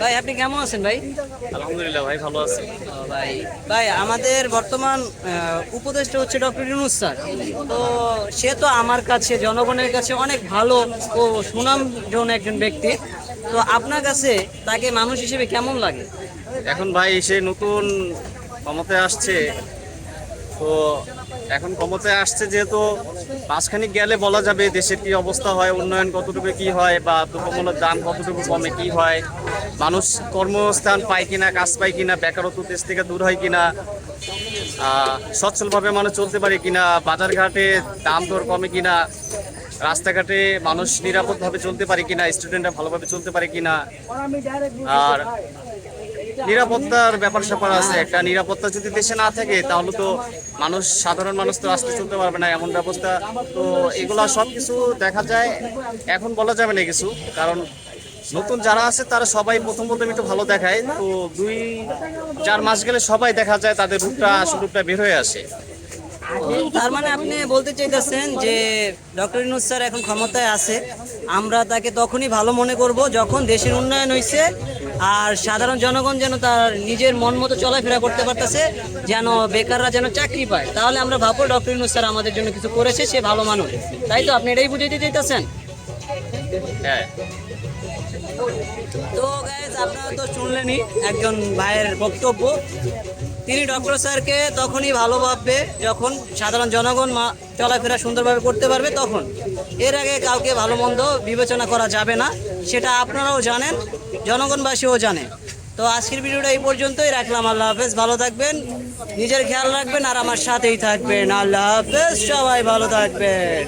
ভাই আপনি কেমন আছেন ভাই? আলহামদুলিল্লাহ ভাই, ভালো আছি। ভাই ভাই আমাদের বর্তমান উপদেষ্টা হচ্ছে ডক্টর ইউনূস স্যার। তো সে তো আমার কাছে জনগণের কাছে অনেক ভালো ও সুনামধন্য একজন ব্যক্তি। তো আপনার কাছে তাকে মানুষ হিসেবে কেমন লাগে? এখন ভাই সে নতুন ক্ষমতায় আসছে, তো এখন ক্ষমতায় আসছে যেহেতু মাঝখানে গেলে বলা যাবে দেশের কি অবস্থা হয়, উন্নয়ন কতটুকু কি হয়, বা দ্রব্যমূল্যের দাম কতটুকু কমে কি হয়, মানুষ কর্মস্থান পায় কিনা, কাজ পায় কিনা, বেকারত্ব দেশ থেকে দূর হয় কিনা, সচ্ছলভাবে মানুষ চলতে পারে কিনা, বাজারঘাটে দাম দর কমে কিনা, রাস্তাঘাটে মানুষ নিরাপদভাবে চলতে পারে কিনা, স্টুডেন্টরা ভালোভাবে চলতে পারে কিনা। আর নিরাপত্তার ব্যাপার স্যাপার আছে, একটা নিরাপত্তা যদি দেশে না থাকে তাহলে তো সাধারণ মানুষ তো রাস্তায় চলতে পারবে না, এমন ব্যবস্থা। তো এগুলা সবকিছু দেখা যায়, এখন বলা যাবে না কিছু, কারণ নতুন যারা আছে তারা সবাই প্রথম প্রথম একটু ভালো দেখায়, তো 2-4 মাস গেলে সবাই দেখা যায় তাদের আসল রূপটা বের হয়ে আসে। তার মানে আপনি বলতে চাইতেছেন যে ডক্টর ইউনূস স্যার এখন ক্ষমতায় আছে, আমরা তাকে তখনই ভালো মনে করব যখন দেশের উন্নয়ন হয়েছে আর সাধারণ জনগণ যেন তার নিজের মন মতো চলাফেরা করতে পারতেছে, যেন বেকাররা যেন চাকরি পায়, তাহলে আমরা ভাববো ডক্টর ইউনূস স্যার আমাদের জন্য কিছু করেছে, সে ভালো মানুষ। তাই তো আপনি এটাই বুঝাইতে চাইতেছেন? হ্যাঁ। তো গাইজ আপনারা তো শুনলেনই একজন ভাইয়ের বক্তব্য। তিনি ডক্টর স্যারকে তখনই ভালো ভাববে যখন সাধারণ জনগণ চলাফেরা সুন্দরভাবে করতে পারবে তখন। এর আগে কাউকে ভালো মন্দ বিবেচনা করা যাবে না, সেটা আপনারাও জানেন, জনগণবাসীও জানে। তো আজকের ভিডিওটা এই পর্যন্তই রাখলাম। আল্লাহ হাফেজ, ভালো থাকবেন, নিজের খেয়াল রাখবেন আর আমার সাথেই থাকবেন। আল্লাহ হাফেজ, সবাই ভালো থাকবেন।